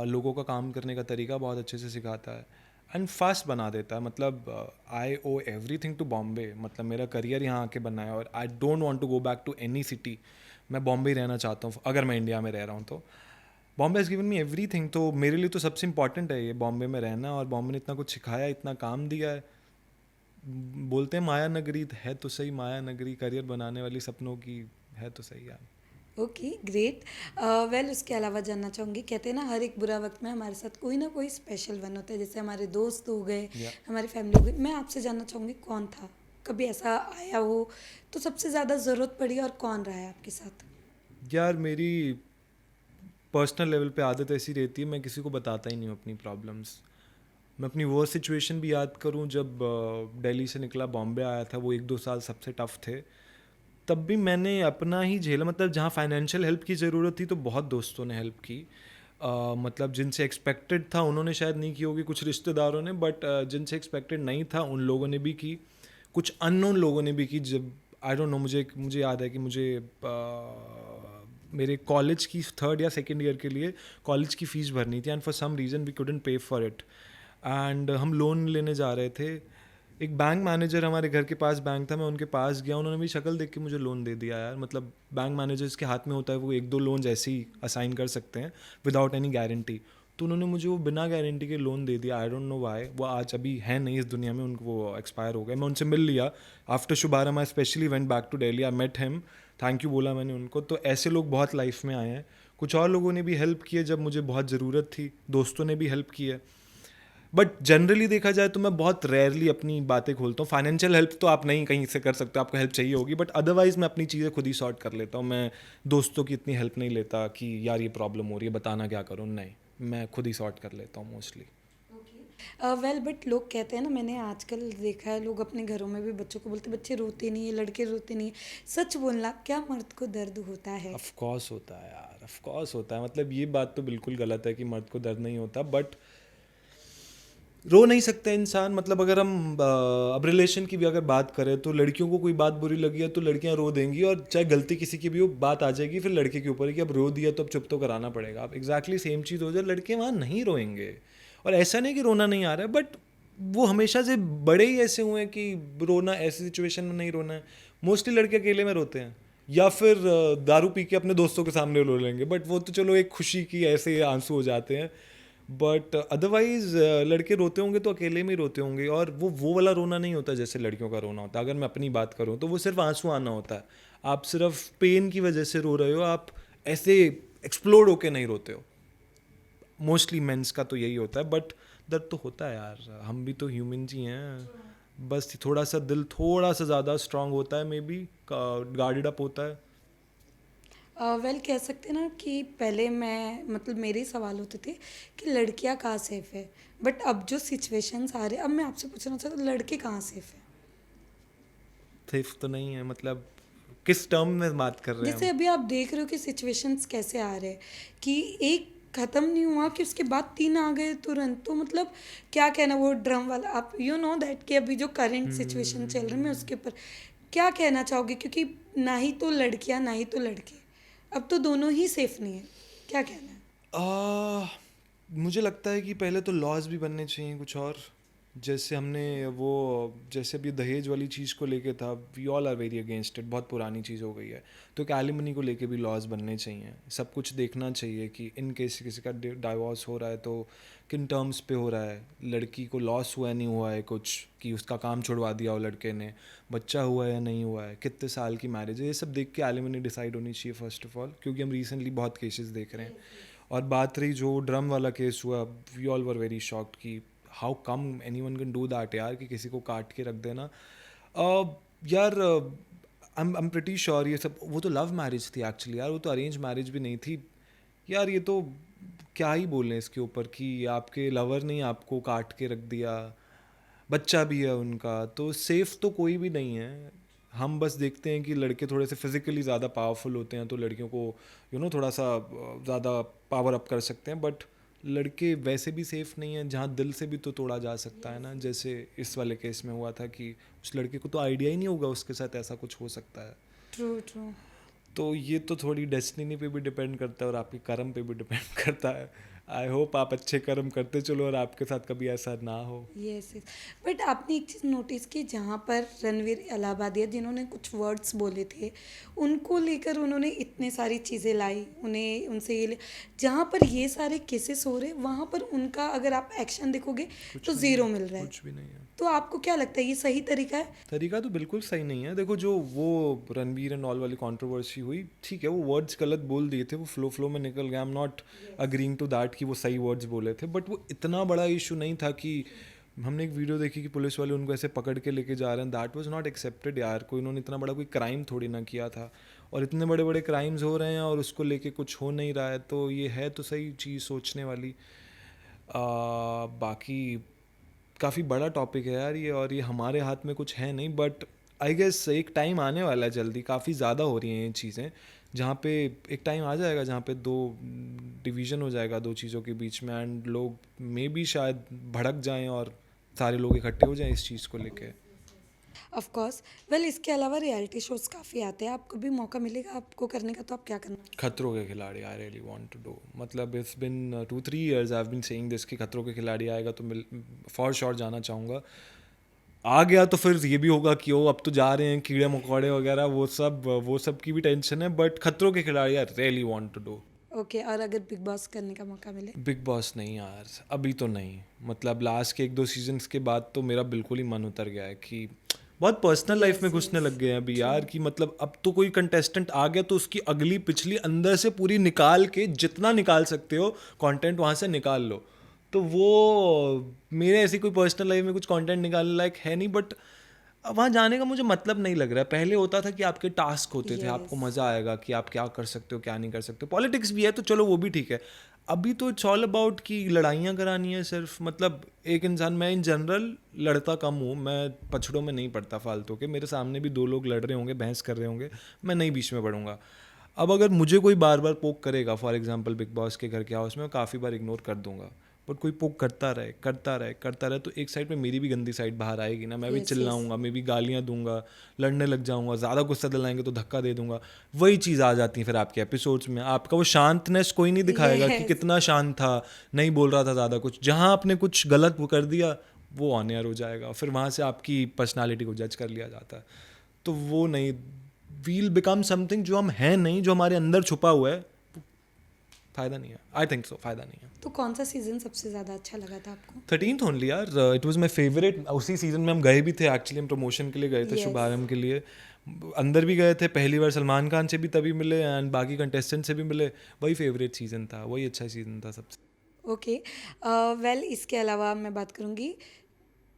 लोगों का काम करने का तरीका बहुत अच्छे से सिखाता है एंड फास्ट बना देता है। मतलब I owe everything to Bombay, मतलब मेरा करियर यहाँ आके बना है और I don't want to go back to any city. मैं बॉम्बे ही रहना चाहता हूँ अगर मैं इंडिया में रह रहा हूँ तो। Bombay has given me everything, तो मेरे लिए तो सबसे इंपॉर्टेंट है ये बॉम्बे में रहना, और बॉम्बे ने इतना कुछ सिखाया, इतना काम दिया है। बोलते हैं माया नगरी, है तो सही माया नगरी, करियर बनाने वाली सपनों की, है तो सही यार। Okay great. वेल, उसके अलावा जानना चाहूँगी, कहते हैं ना हर एक बुरा वक्त में हमारे साथ कोई ना कोई स्पेशल वन होता है, जैसे हमारे दोस्त हो गए, Yeah. हमारी फैमिली हो गई। मैं आपसे जानना चाहूँगी कौन था, कभी ऐसा आया हो तो सबसे ज़्यादा ज़रूरत पड़ी, और कौन रहा है आपके साथ? यार मेरी पर्सनल लेवल पे आदत ऐसी रहती है, मैं किसी को बताता ही नहीं हूँ अपनी प्रॉब्लम्स। मैं अपनी वो सिचुएशन भी याद करूं जब दिल्ली से निकला बॉम्बे आया था, वो 1-2 साल सबसे टफ थे। तब भी मैंने अपना ही झेला, मतलब जहाँ फाइनेंशियल हेल्प की ज़रूरत थी तो बहुत दोस्तों ने हेल्प की। मतलब जिनसे एक्सपेक्टेड था उन्होंने शायद नहीं की होगी, कुछ रिश्तेदारों ने, बट जिनसे एक्सपेक्टेड नहीं था उन लोगों ने भी की, कुछ अननोन लोगों ने भी की। जब आई डोंट नो, मुझे याद है कि मुझे मेरे कॉलेज की 3rd या 2nd ईयर के लिए कॉलेज की फ़ीस भरनी थी, and for some reason we couldn't pay for it, and हम लोन लेने जा रहे थे। एक बैंक मैनेजर हमारे घर के पास बैंक था, मैं उनके पास गया, उन्होंने मेरी शक्ल देख के मुझे लोन दे दिया यार। मतलब बैंक मैनेजर्स के हाथ में होता है, वो 1-2 लोन ऐसे ही असाइन कर सकते हैं विदाउट एनी गारंटी। तो उन्होंने मुझे वो बिना गारंटी के लोन दे दिया। आई डोंट नो व्हाई, वो आज अभी है नहीं इस दुनिया में, उनको वो एक्सपायर हो गए। मैं उनसे मिल लिया after Shubharambh, I specially went back to Delhi, I met him, thank you बोला मैंने उनको। तो ऐसे लोग बहुत लाइफ में आए हैं। कुछ और लोगों ने भी हेल्प की है जब मुझे बहुत ज़रूरत थी, दोस्तों ने भी हेल्प की है। बट जनरली देखा जाए तो मैं बहुत रेयरली अपनी बातें खोलता हूँ। फाइनेंशियल हेल्प तो आप नहीं कहीं से कर सकते हो, आपको हेल्प चाहिए होगी, बट अदरवाइज मैं अपनी चीज़ें खुद ही सॉर्ट कर लेता हूँ। मैं दोस्तों की इतनी हेल्प नहीं लेता कि यार ये प्रॉब्लम हो रही है, बताना क्या करूँ, नहीं, मैं खुद ही सॉर्ट कर लेता हूँ मोस्टली। वेल बट लोग कहते हैं ना, मैंने आजकल देखा है लोग अपने घरों में भी बच्चों को बोलते बच्चे रोते नहीं है, लड़के रोते नहीं है। सच बोलना, क्या मर्द को दर्द होता है? ऑफ कोर्स होता है यार, ऑफ कोर्स होता है। मतलब ये बात तो बिल्कुल गलत है कि मर्द को दर्द नहीं होता, बट रो नहीं सकता इंसान। मतलब अगर हम अब रिलेशन की भी अगर बात करें तो लड़कियों को कोई बात बुरी लगी है तो लड़कियां रो देंगी, और चाहे गलती किसी की भी हो, बात आ जाएगी फिर लड़के के ऊपर कि अब रो दिया तो अब चुप तो कराना पड़ेगा। अब एग्जैक्टली सेम चीज़ हो जाए, लड़के वहाँ नहीं रोएंगे। और ऐसा नहीं कि रोना नहीं आ रहा है, बट वो हमेशा से बड़े ही ऐसे हुए हैं कि रोना, ऐसी सिचुएशन में नहीं रोना है। मोस्टली लड़के अकेले में रोते हैं, या फिर दारू पी के अपने दोस्तों के सामने रो लेंगे, बट वो तो चलो एक खुशी की ऐसे आंसू हो जाते हैं। बट अदरवाइज लड़के रोते होंगे तो अकेले में ही रोते होंगे, और वो वाला रोना नहीं होता जैसे लड़कियों का रोना होता है। अगर मैं अपनी बात करूँ तो वो सिर्फ आंसू आना होता है, आप सिर्फ पेन की वजह से रो रहे हो, आप ऐसे एक्सप्लोड होके नहीं रोते हो। मोस्टली मेंस का तो यही होता है, बट दर्द तो होता है यार, हम भी तो ह्यूमन ही हैं। बस थोड़ा सा दिल थोड़ा सा ज़्यादा स्ट्रांग होता है, मे बी गार्डेड अप होता है। वेल कह सकते हैं ना कि पहले मैं, मतलब मेरे ही सवाल होते थे कि लड़कियां कहाँ सेफ है, बट अब जो सिचुएशंस आ रहे हैं, अब मैं आपसे पूछना चाहता हूँ लड़के कहाँ सेफ है? सेफ तो नहीं है, मतलब किस टर्म में बात कर रहे हैं जैसे हम? अभी आप देख रहे हो कि सिचुएशंस कैसे आ रहे हैं कि एक ख़त्म नहीं हुआ कि उसके बाद 3 आ गए तुरंत। तो मतलब क्या कहना, वो ड्रम वाला, आप यू नो दैट कि अभी जो करंट सिचुएशन चल रही है, मैं उसके ऊपर क्या कहना चाहोगे? क्योंकि ना ही तो लड़कियां ना ही तो लड़के, अब तो दोनों ही सेफ नहीं है, क्या कहना है? आ, मुझे लगता है कि पहले तो लॉज भी बनने चाहिए कुछ और। जैसे हमने वो, जैसे अभी दहेज वाली चीज़ को लेके था, we all are very against it, बहुत पुरानी चीज़ हो गई है। तो एक एलिमनी को लेके भी लॉज बनने चाहिए। सब कुछ देखना चाहिए कि इन केस किसी का डाइवोर्स हो रहा है तो किन टर्म्स पे हो रहा है, लड़की को लॉस हुआ है नहीं हुआ है कुछ, कि उसका काम छुड़वा दिया हो लड़के ने, बच्चा हुआ है या नहीं हुआ है, कितने साल की मैरिज है, ये सब देख के एलिमनी डिसाइड होनी चाहिए फर्स्ट ऑफ ऑल, क्योंकि हम रिसेंटली बहुत केसेस देख रहे हैं। और बात रही जो ड्रम वाला केस हुआ, we all were very shocked कि how come anyone can do that यार, कि किसी को काट के रख देना। यार आई एम प्रिटी श्योर ये सब, वो तो लव मैरिज थी एक्चुअली यार, वो तो अरेंज मैरिज भी नहीं थी यार। ये तो क्या ही बोलें इसके ऊपर कि आपके लवर ने आपको काट के रख दिया, बच्चा भी है उनका, तो सेफ तो कोई भी नहीं है। हम बस देखते हैं कि लड़के थोड़े से फिजिकली ज़्यादा पावरफुल होते हैं तो लड़कियों को थोड़ा सा ज़्यादा पावर अप कर सकते हैं, बट लड़के वैसे भी सेफ नहीं है, जहाँ दिल से भी तो तोड़ा जा सकता है ना। जैसे इस वाले केस में हुआ था कि उस लड़के को तो आइडिया ही नहीं होगा उसके साथ ऐसा कुछ हो सकता है। True true. तो ये तो थोड़ी डेस्टिनी पे भी डिपेंड करता है और आपके कर्म पे भी डिपेंड करता है। आई होप आप अच्छे कर्म करते चलो और आपके साथ कभी ऐसा ना हो। Yes yes. बट आपने एक चीज़ नोटिस की, जहाँ पर रणवीर इलाहाबादिया जिन्होंने कुछ वर्ड्स बोले थे, उनको लेकर उन्होंने इतने सारी चीज़ें लाई, उन्हें उनसे ये जहाँ पर ये सारे केसेस हो रहे, वहाँ पर उनका अगर आप एक्शन देखोगे तो ज़ीरो मिल रहा है। कुछ भी नहीं है। तो आपको क्या लगता है ये सही तरीका है? तरीका तो बिल्कुल सही नहीं है। देखो जो वो रणवीर एंड ऑल वाली कंट्रोवर्सी हुई, ठीक है वो वर्ड्स गलत बोल दिए थे, वो फ्लो में निकल गया। I am not agreeing to that कि वो सही वर्ड्स बोले थे, बट वो इतना बड़ा इशू नहीं था कि हमने एक वीडियो देखी कि पुलिस वाले उनको ऐसे पकड़ के लेके जा रहे हैं। दैट वाज नॉट एक्सेप्टेड यार। कोई उन्होंने इतना बड़ा कोई क्राइम थोड़ी ना किया था, और इतने बड़े बड़े क्राइम्स हो रहे हैं और उसको लेके कुछ हो नहीं रहा है, तो ये है तो सही चीज़ सोचने वाली। बाकी काफ़ी बड़ा टॉपिक है यार ये, और ये हमारे हाथ में कुछ है नहीं, बट आई गेस एक टाइम आने वाला है जल्दी, काफ़ी ज़्यादा हो रही हैं ये चीज़ें, जहाँ पे एक टाइम आ जाएगा जहाँ पे दो डिवीज़न हो जाएगा दो चीज़ों के बीच में, एंड लोग मे बी शायद भड़क जाएं और सारे लोग इकट्ठे हो जाएं इस चीज़ को लेके। Of course. वेल, इसके अलावा रियलिटी शोज़ काफ़ी आते हैं, आपको भी मौका मिलेगा आपको करने का तो आप क्या करना? खतरों के खिलाड़ी, I really want to do, मतलब it's been 2-3 years I have been saying this कि खतरों के खिलाड़ी आएगा तो मिल फॉर श्योर जाना चाहूँगा। आ गया तो फिर ये भी होगा कि ओ अब तो जा रहे हैं कीड़े मकोड़े वगैरह, वो सब की भी टेंशन है, बट खतरों के खिलाड़ी I really want to do. Okay, और अगर बिग बॉस करने का मौका मिले? बिग बॉस नहीं यार, अभी तो नहीं, मतलब लास्ट के 1-2 सीजन्स के बाद तो मेरा बिल्कुल ही मन उतर गया है कि बहुत पर्सनल लाइफ में घुसने लग गए हैं अभी यार, कि मतलब अब तो कोई कंटेस्टेंट आ गया तो उसकी अगली पिछली अंदर से पूरी निकाल के, जितना निकाल सकते हो कंटेंट वहाँ से निकाल लो। तो वो मेरे ऐसी कोई पर्सनल लाइफ में कुछ कंटेंट निकालने लायक है नहीं, बट वहाँ जाने का मुझे मतलब नहीं लग रहा है। पहले होता था कि आपके टास्क होते थे, आपको Yes. मज़ा आएगा कि आप क्या कर सकते हो क्या नहीं कर सकते हो, पॉलिटिक्स भी है तो चलो वो भी ठीक है। अभी तो इट्स ऑल अबाउट कि लड़ाइयाँ करानी है सिर्फ, मतलब एक इंसान, मैं इन जनरल लड़ता कम हूँ, मैं पछड़ों में नहीं पड़ता फालतू के, मेरे सामने भी 2 लोग लड़ रहे होंगे बहस कर रहे होंगे, मैं नहीं बीच में पढ़ूंगा। अब अगर मुझे कोई बार बार पोक करेगा, फॉर एग्जांपल बिग बॉस के घर के हाउस में, मैं काफ़ी बार इग्नोर कर दूंगा, बट कोई पोक करता रहे तो एक साइड पे मेरी भी गंदी साइड बाहर आएगी ना, मैं भी Yes, yes. चिल्लाऊंगा, मैं भी गालियाँ दूंगा, लड़ने लग जाऊंगा, ज़्यादा गुस्सा दिलाएंगे तो धक्का दे दूंगा। वही चीज़ आ जाती है फिर आपके एपिसोड्स में, आपका वो शांतनेस कोई नहीं दिखाएगा कि Yes. कितना शांत था, नहीं बोल रहा था ज़्यादा कुछ, जहाँ आपने कुछ गलत वो कर दिया वो ऑन एयर हो जाएगा, फिर वहाँ से आपकी पर्सनालिटी को जज कर लिया जाता है। तो वो नहीं, वील बिकम समथिंग जो हम हैं नहीं, जो हमारे अंदर छुपा हुआ है, फ़ायदा नहीं है, आई थिंक सो फ़ायदा नहीं है। तो कौन सा सीजन सबसे ज़्यादा अच्छा लगा था आपको? 13th ओनली यार, इट वाज माय फेवरेट। उसी सीजन में हम गए भी थे एक्चुअली, हम प्रमोशन के लिए गए थे, Yes. शुभारंभ के लिए, अंदर भी गए थे, पहली बार सलमान खान से भी तभी मिले एंड बाकी कंटेस्टेंट से भी मिले, वही फेवरेट सीज़न था, वही अच्छा सीज़न था सबसे। ओके। वेल, इसके अलावा मैं बात करूँगी,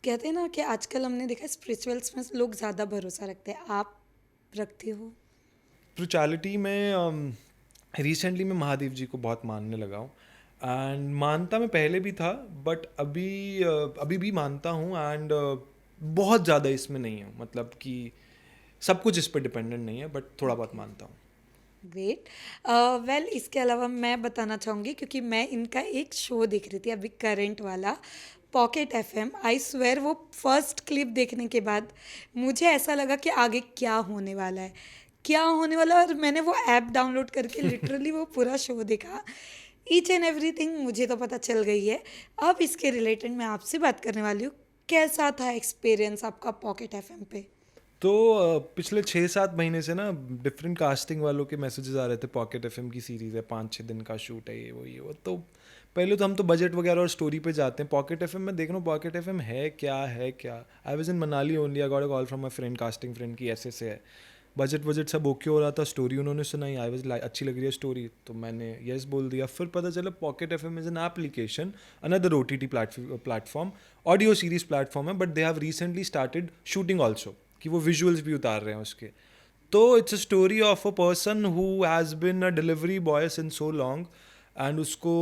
कहते हैं ना कि आजकल हमने देखा है स्पिरिचुअल्स में लोग ज़्यादा भरोसा रखते हैं, आप रखते हो? स्पिरिचुअलिटी में रिसेंटली मैं महादेव जी को बहुत मानने लगा हूँ, एंड मानता मैं पहले भी था, बट अभी भी मानता हूँ, एंड बहुत ज़्यादा इसमें नहीं हूँ, मतलब कि सब कुछ इस पर डिपेंडेंट नहीं है, बट थोड़ा बहुत मानता हूँ। ग्रेट। वेल, इसके अलावा मैं बताना चाहूँगी, क्योंकि मैं इनका एक शो देख रही थी अभी करंट वाला, पॉकेट एफएम। आई स्वेयर वो फर्स्ट क्लिप देखने के बाद मुझे ऐसा लगा कि आगे क्या होने वाला है, क्या होने वाला है, और मैंने वो ऐप डाउनलोड करके लिटरली वो पूरा शो देखा। ईच एंड एवरीथिंग मुझे तो पता चल गई है। अब इसके रिलेटेड मैं आपसे बात करने वाली हूँ, कैसा था एक्सपीरियंस आपका पॉकेट एफएम पे? तो पिछले 6-7 महीने से ना डिफरेंट कास्टिंग वालों के मैसेजेस आ रहे थे, पॉकेट एफएम की सीरीज़ है, 5-6 दिन का शूट है, ये वो। तो पहले तो हम तो बजट वगैरह और स्टोरी पे जाते हैं, पॉकेट एफएम में देख रहा हूँ पॉकेट एफएम है क्या। I was in Manali only, I got a call from my friend, casting friend की ऐसे से है, बजट सब ओके हो रहा था, स्टोरी उन्होंने सुनाई, आई वाज अच्छी लग रही है स्टोरी, तो मैंने यस बोल दिया। फिर पता चला pocket FM is an application, another OTT platform, audio series platform है, but they have recently started shooting also, कि वो विजुअल्स भी उतार रहे हैं उसके। तो it's a story of a person who has been a delivery boy since so long, and उसको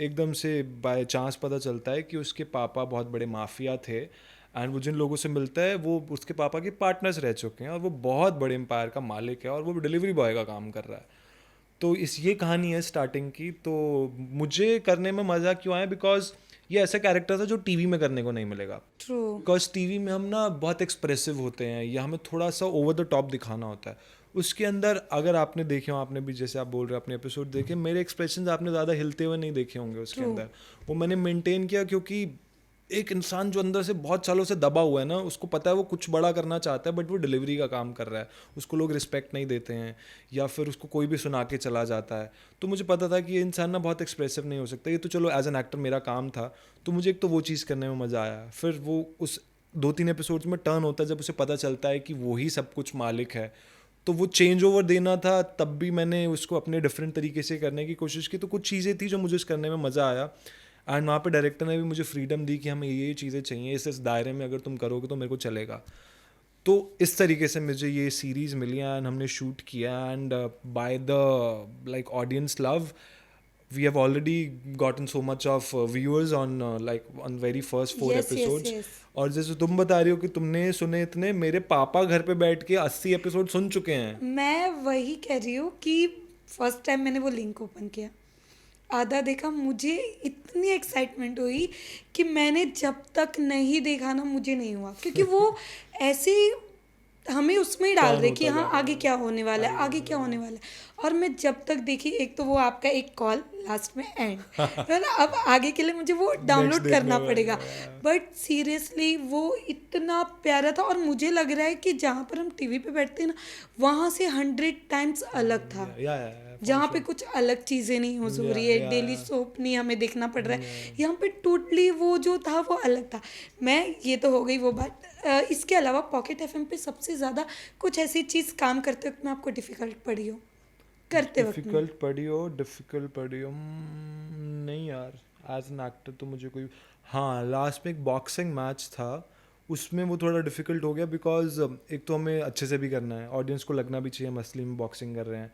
एकदम से बाय चांस पता चलता है कि उसके पापा बहुत बड़े माफिया थे, एंड वो जिन लोगों से मिलता है वो उसके पापा के पार्टनर्स रह चुके हैं, और वो बहुत बड़े एम्पायर का मालिक है, और वो डिलीवरी बॉय का काम कर रहा है। तो ये कहानी है स्टार्टिंग की। तो मुझे करने में मज़ा क्यों आया, बिकॉज ये ऐसा कैरेक्टर था जो टीवी में करने को नहीं मिलेगा। ट्रू। बिकॉज टीवी में हम ना बहुत एक्सप्रेसिव होते हैं, या हमें थोड़ा सा ओवर द टॉप दिखाना होता है। उसके अंदर अगर आपने देखे हो, आपने भी जैसे आप बोल रहे हो अपने एपिसोड देखे, मेरे एक्सप्रेशंस आपने ज़्यादा हिलते हुए नहीं देखे होंगे उसके True. अंदर। वो मैंने मेंटेन किया, क्योंकि एक इंसान जो अंदर से बहुत सालों से दबा हुआ है ना, उसको पता है वो कुछ बड़ा करना चाहता है, बट वो डिलीवरी का काम कर रहा है, उसको लोग रिस्पेक्ट नहीं देते हैं, या फिर उसको कोई भी सुना के चला जाता है। तो मुझे पता था कि ये इंसान ना बहुत एक्सप्रेसिव नहीं हो सकता, ये तो चलो एज एन एक्टर मेरा काम था। तो मुझे एक तो वो चीज़ करने में मज़ा आया। फिर वो उस 2-3 एपिसोड्स में टर्न होता है जब उसे पता चलता है कि वो ही सब कुछ मालिक है, तो वो चेंज ओवर देना था, तब भी मैंने उसको अपने डिफरेंट तरीके से करने की कोशिश की। तो कुछ चीज़ें थी जो मुझे उस करने में मज़ा आया, एंड वहाँ पे डायरेक्टर ने भी मुझे फ्रीडम दी कि हमें ये चीज़ें चाहिए, इस दायरे में अगर तुम करोगे तो मेरे को चलेगा। तो इस तरीके से मुझे ये सीरीज़ मिली, एंड हमने शूट किया, and by the like audience love, we have already gotten so much of viewers on like on very first 4 Yes, yes, episodes. yes. और जैसे तुम बता रही हो कि तुमने सुने इतने, मेरे पापा घर पे बैठ के 80 एपिसोड सुन चुके हैं. मैं वही कह रही हूँ कि फर्स्ट टाइम मैंने वो लिंक ओपन किया, आधा देखा, मुझे इतनी एक्साइटमेंट हुई कि मैंने जब तक नहीं देखा ना मुझे नहीं हुआ, क्योंकि वो ऐसे हमें उसमें ही डाल Turn रहे कि होता हाँ जा रहा आगे है. क्या होने वाला है, आगे क्या होने वाला है. और मैं जब तक देखी, एक तो वो आपका एक कॉल लास्ट में एंड है ना, अब आगे के लिए मुझे वो डाउनलोड देखने करना में, पड़ेगा. बट सीरियसली वो इतना प्यारा था, और मुझे लग रहा है कि जहाँ पर हम टीवी पे बैठते हैं ना, वहाँ से 100 टाइम्स अलग था. जहाँ पे कुछ अलग चीज़ें नहीं हो रही है, yeah, डेली yeah. सोप नहीं हमें देखना पड़ रहा है, यहाँ पे टोटली वो जो था वो अलग था. मैं ये तो हो गई वो बात. इसके अलावा पॉकेट एफएम पे सबसे ज़्यादा कुछ ऐसी चीज़ काम करते वक्त में आपको डिफ़िकल्ट पड़ी हो, करते वक्त में? डिफिकल्ट पड़ी हो नहीं यार. एज एन एक्टर तो मुझे कोई, हाँ लास्ट में एक बॉक्सिंग मैच था, उसमें वो थोड़ा डिफिकल्ट हो गया बिकॉज एक तो हमें अच्छे से भी करना है, ऑडियंस को लगना भी चाहिए हम असली में बॉक्सिंग कर रहे हैं.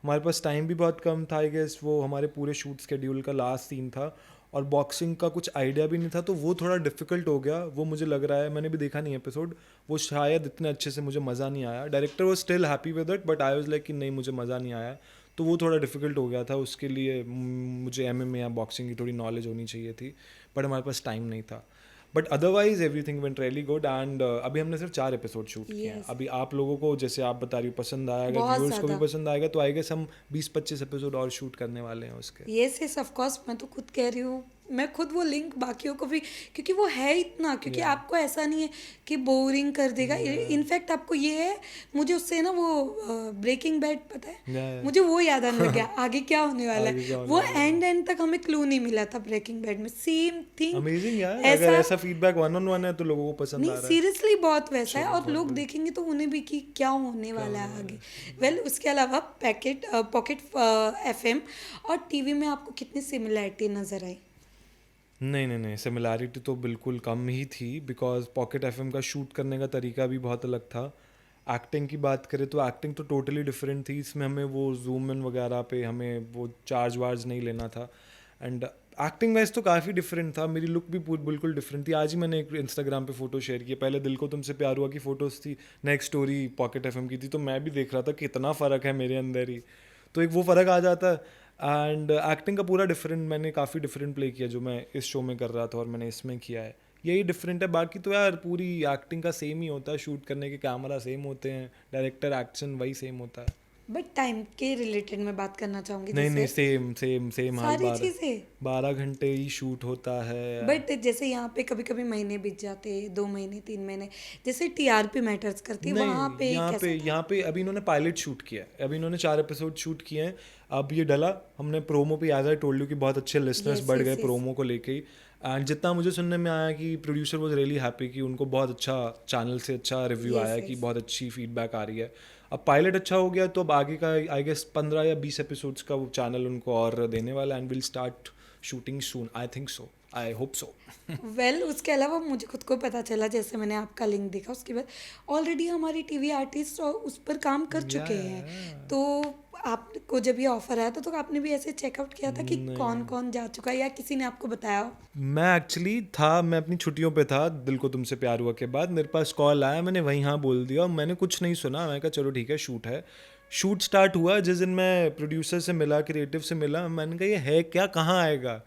हमारे पास टाइम भी बहुत कम था, आई गेस वो हमारे पूरे शूट स्केड्यूल का लास्ट सीन था, और बॉक्सिंग का कुछ आइडिया भी नहीं था, तो वो थोड़ा डिफिकल्ट हो गया. वो मुझे लग रहा है, मैंने भी देखा नहीं एपिसोड, वो शायद इतने अच्छे से मुझे मज़ा नहीं आया. Director was still happy with it, but I was like कि नहीं मुझे मज़ा नहीं आया. तो वो थोड़ा डिफिकल्ट हो गया था. उसके लिए मुझे MMA या बॉक्सिंग की थोड़ी नॉलेज होनी चाहिए थी, बट हमारे पास टाइम नहीं था. But otherwise everything went really good. And अभी हमने सिर्फ 4 एपिसोड शूट किए हैं. Yes. अभी आप लोगों को, जैसे आप बता रही हो, पसंद आया, अगर बहुत व्यूअर्स को भी ज़्यादा. पसंद आएगा तो आई गेस हम 20-25 एपिसोड और शूट करने वाले हैं उसके. Yes yes of course. मैं तो खुद कह रही हूँ, मैं खुद वो लिंक बाकियों को भी, क्योंकि वो है इतना, क्योंकि Yeah. आपको ऐसा नहीं है कि बोरिंग कर देगा. इनफैक्ट आपको ये है, मुझे उससे ना वो ब्रेकिंग बैड पता है, Yeah. मुझे वो याद आने लग गया आगे क्या होने वाला आगे क्या है. होने वो वाला है. एंड तक हमें क्लू नहीं मिला था ब्रेकिंग बैड में. सेम थिंग अमेजिंग यार. अगर ऐसा फीडबैक 1-on-1 है तो लोगों को पसंद आ नहीं, रहा है. सीरियसली बहुत वैसा है, चलो, और बहुत लोग बढ़िया. देखेंगे तो उन्हें भी कि क्या होने वाला है आगे. वेल उसके अलावा पॉकेट एफएम और टीवी में आपको कितनी सिमिलैरिटी नजर आई? नहीं, सिमिलैरिटी तो बिल्कुल कम ही थी, बिकॉज पॉकेट एफएम का शूट करने का तरीका भी बहुत अलग था. एक्टिंग की बात करें तो एक्टिंग तो टोटली डिफरेंट थी. इसमें हमें वो जूम इन वगैरह पे हमें वो चार्ज वार्ज नहीं लेना था. एंड एक्टिंग वाइज तो काफ़ी डिफरेंट था. मेरी लुक भी बिल्कुल डिफरेंट थी. आज ही मैंने एक इंस्टाग्राम पे फ़ोटो शेयर की. पहले दिल को तुमसे प्यार हुआ की फ़ोटोज़ थी, नेक्स्ट स्टोरी पॉकेट एफएम की थी, तो मैं भी देख रहा था कि इतना फ़र्क है मेरे अंदर ही. तो एक वो फ़र्क आ जाता है. एंड एक्टिंग का पूरा डिफरेंट, मैंने काफ़ी डिफरेंट प्ले किया जो मैं इस शो में कर रहा था और मैंने इसमें किया है. यही डिफरेंट है. बाकी तो यार पूरी एक्टिंग का सेम ही होता है. शूट करने के कैमरा सेम होते हैं, डायरेक्टर एक्शन वही सेम होता है. बट टाइम के रिलेटेड मैं बात करना चाहूंगी. नहीं, जैसे सेम हाल. सारी चीजें 12 घंटे ही शूट होता है. बट जैसे यहाँ पे कभी कभी महीने बीत जाते हैं, 2 महीने 3 महीने, जैसे टीआरपी मैटर्स करती है, वहाँ पे कैसा था? यहाँ पे अभी इन्होंने पायलट शूट किया है. अभी इन्होंने 4 एपिसोड शूट किए हैं. अब ये डला, हमने प्रोमो पे, एज आई टोल्ड यू, कि बहुत अच्छे लिसनर्स Yes, बढ़ yes, गए yes. प्रोमो को लेके ही. एंड जितना मुझे सुनने में आया कि प्रोड्यूसर वाज रियली हैप्पी कि उनको बहुत अच्छा चैनल से अच्छा रिव्यू Yes, आया कि yes. बहुत अच्छी फीडबैक आ रही है. अब पायलट अच्छा हो गया तो अब आगे का आई गेस 15 या 20 एपिसोड्स का वो चैनल उनको और देने वाला. And will start shooting soon, I think so, I hope so. Well उसके अलावा मुझे खुद को पता चला, जैसे मैंने आपका लिंक देखा उसके बाद ऑलरेडी हमारी टीवी आर्टिस्ट उस पर काम कर चुके हैं. तो आपको जब ये ऑफर आया था तो आपने भी ऐसे चेकआउट किया था कि कौन कौन जा चुका है, या किसी ने आपको बताया हो? मैं एक्चुअली था, मैं अपनी छुट्टियों पे था दिल को तुमसे प्यार हुआ के बाद. मेरे पास कॉल आया, मैंने वहीं हाँ बोल दिया. मैंने कुछ नहीं सुना. मैं कहा चलो ठीक है, शूट है. शूट स्टार्ट हुआ. जिस दिन मैं प्रोड्यूसर से मिला, क्रिएटिव से मिला, मैंने कहा ये है क्या, कहाँ आएगा?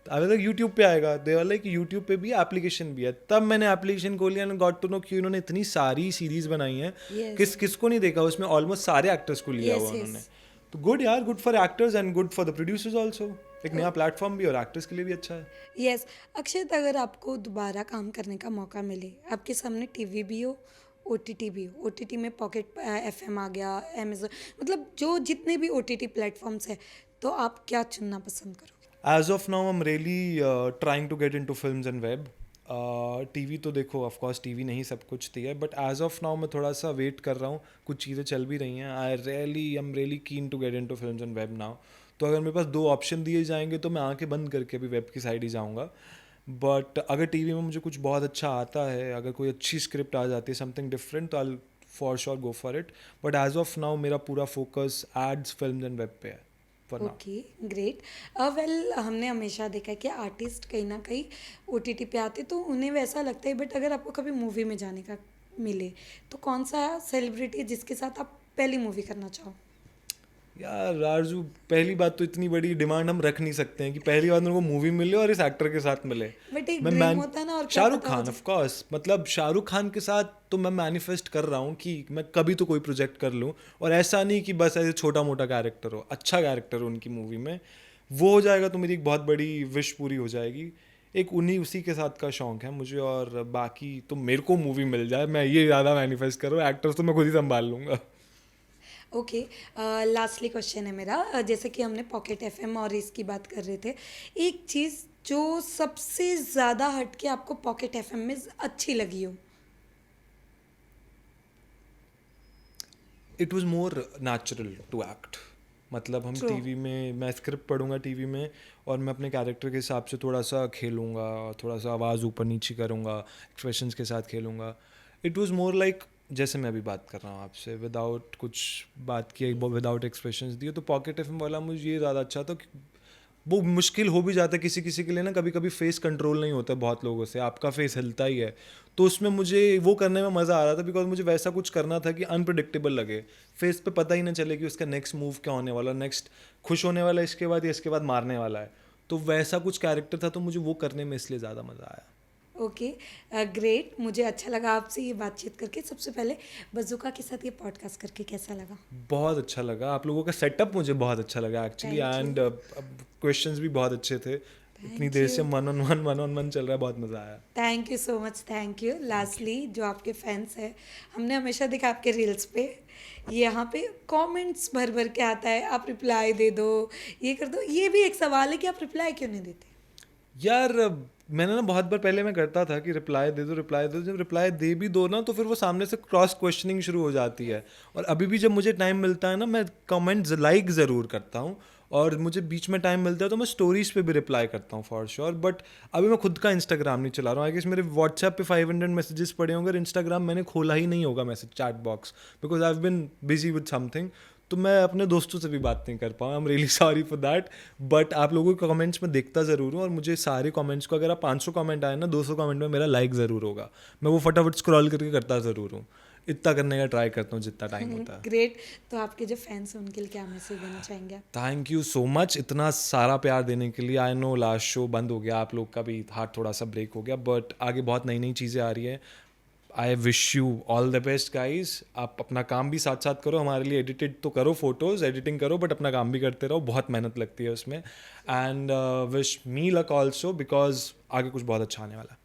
अभी तक यूट्यूब पे आएगा. दे वाला कि यूट्यूब पे भी एप्लीकेशन भी है. तब मैंने एप्लीकेशन खोली एंड गॉट टू नो कि उन्होंने इतनी सारी सीरीज बनाई हैं. Yes. किसको नहीं देखा उसमें, ऑलमोस्ट सारे एक्टर्स को लिया Yes, हुआ yes. उन्होंने. तो गुड यार, good for actors and good for the producers also. एक नया प्लेटफॉर्म भी और एक्टर्स के लिए भी अच्छा है. यस अक्षत, अगर आपको दोबारा काम करने का मौका मिले, आपके सामने टीवी भी हो, ओटीटी भी हो, ओटीटी में पॉकेट एफएम आ गया, अमेजोन, मतलब जो जितने भी ओटीटी प्लेटफॉर्म्स है, तो आप क्या चुनना पसंद करोगे? As of now, I'm really trying to get into films and web. TV तो देखो, ऑफ कोर्स टीवी नहीं सब कुछ थी है, बट एज ऑफ नाउ मैं थोड़ा सा वेट कर रहा हूँ. कुछ चीज़ें चल भी रही हैं. I am really keen to get into films and web now. तो अगर मेरे पास 2 ऑप्शन दिए जाएंगे तो मैं आंखें बंद करके भी वेब की साइड ही जाऊँगा. बट अगर टीवी में मुझे कुछ बहुत अच्छा आता है, अगर कोई अच्छी स्क्रिप्ट आ जाती है, समथिंग डिफरेंट, तो I for sure go for it. But as of now मेरा पूरा focus ads, films and web पे है. for now. Okay great. Well हमने हमेशा देखा है कि आर्टिस्ट कहीं ना कहीं ओटीटी पे आते तो उन्हें वैसा लगता है, बट अगर आपको कभी मूवी में जाने का मिले तो कौन सा सेलिब्रिटी है जिसके साथ आप पहली मूवी करना चाहो? यार आरजू, पहली बात तो इतनी बड़ी डिमांड हम रख नहीं सकते हैं कि पहली बार मेरे को मूवी मिले और इस एक्टर के साथ मिले। बट एक मैं ड्रीम होता है ना, और क्या शाहरुख पता हो खान जाए। ऑफ कोर्स, मतलब शाहरुख खान के साथ तो मैं मैनिफेस्ट कर रहा हूँ कि मैं कभी तो कोई प्रोजेक्ट कर लूँ, और ऐसा नहीं कि बस ऐसे छोटा मोटा कैरेक्टर हो, अच्छा कैरेक्टर हो उनकी मूवी में, वो हो जाएगा तो मेरी एक बहुत बड़ी विश पूरी हो जाएगी। एक उसी के साथ का शौक है मुझे, और बाकी तो मेरे को मूवी मिल जाए, मैं ये ज़्यादा मैनिफेस्ट कर रहा हूँ। एक्टर्स तो मैं खुद ही संभाल लूँगा। ओके, लास्टली क्वेश्चन है मेरा। जैसे कि हमने पॉकेट एफएम और इसकी बात कर रहे थे, एक चीज़ जो सबसे ज़्यादा हटके आपको पॉकेट एफएम में अच्छी लगी हो? It was more natural to act. मतलब हम ट्रू। टीवी में, मैं स्क्रिप्ट पढ़ूंगा टीवी में, और मैं अपने कैरेक्टर के हिसाब से थोड़ा सा खेलूंगा, थोड़ा सा आवाज़ ऊपर नीचे करूंगा, एक्सप्रेशंस के साथ खेलूंगा। इट वाज मोर लाइक जैसे मैं अभी बात कर रहा हूँ आपसे, विदाउट कुछ बात किए, विदाउट एक्सप्रेशंस दिए। तो पॉकेट एफएम वाला मुझे ये ज़्यादा अच्छा था कि वो मुश्किल हो भी जाता है किसी किसी के लिए ना, कभी कभी फेस कंट्रोल नहीं होता बहुत लोगों से, आपका फेस हिलता ही है। तो उसमें मुझे वो करने में मज़ा आ रहा था, बिकॉज मुझे वैसा कुछ करना था कि अनप्रडिक्टेबल लगे, फेस पे पता ही ना चले कि उसका नेक्स्ट मूव क्या होने वाला, नेक्स्ट खुश होने वाला है इसके बाद या इसके बाद मारने वाला है। तो वैसा कुछ कैरेक्टर था, तो मुझे वो करने में इसलिए ज़्यादा मज़ा आया। ओके ग्रेट, मुझे अच्छा लगा आपसे ये बातचीत करके। सबसे पहले बज़ूका के साथ ये पॉडकास्ट करके कैसा लगा? बहुत अच्छा लगा, आप लोगों का सेटअप मुझे बहुत अच्छा लगा actually, Thank you. And questions भी बहुत अच्छे थे। इतनी Thank देर you. से वन ऑन वन चल रहा है, बहुत मज़ा आया। Thank you so much, thank you. Lastly, जो आपके फैंस हैं, हमने हमेशा देखा आपके रील्स पे यहाँ पे कमेंट्स भर भर के आता है, आप रिप्लाई दे दो, ये कर दो। ये भी एक सवाल है कि आप रिप्लाई क्यों नहीं देते? यार मैंने ना बहुत बार पहले मैं करता था कि रिप्लाई दे दो रिप्लाई दे दो, जब रिप्लाई दे भी दो ना तो फिर वो सामने से क्रॉस क्वेश्चनिंग शुरू हो जाती है। और अभी भी जब मुझे टाइम मिलता है ना, मैं कमेंट्स लाइक ज़रूर करता हूँ, और मुझे बीच में टाइम मिलता है तो मैं स्टोरीज पे भी रिप्लाई करता हूँ फॉर श्योर। बट अभी मैं खुद का इंस्टाग्राम नहीं चला रहा हूँ। आई गेस मेरे व्हाट्सएप पे 500 मैसेजेस पड़े होंगे, इंस्टाग्राम मैंने खोला ही नहीं होगा message chat box, because I have been busy with something. तो मैं अपने दोस्तों से भी बात नहीं कर पाऊँ, आई am really sorry for that. But आप लोगों के कमेंट्स में देखता ज़रूर हूँ, और मुझे सारे कमेंट्स को, अगर आप 500 कमेंट आए ना, 200 कमेंट में मेरा लाइक ज़रूर होगा। मैं वो फटाफट स्क्रॉल करके करता ज़रूर हूँ, इतना करने का ट्राई करता हूँ जितना टाइम होता है। ग्रेट। तो आपके जो फैंस हैं उनके लिए क्या मैसेज देना चाहेंगे आप? थैंक यू सो मच इतना सारा प्यार देने के लिए। आई नो लास्ट शो बंद हो गया, आप लोग का भी हाथ थोड़ा सा ब्रेक हो गया, बट आगे बहुत नई नई चीज़ें आ रही हैं। I wish you all the best guys. आप अपना काम भी साथ साथ करो, हमारे लिए एडिटेड तो करो, फोटोज़ एडिटिंग करो, बट अपना काम भी करते रहो, बहुत मेहनत लगती है उसमें। And wish me luck also, because आगे कुछ बहुत अच्छा आने वाला है।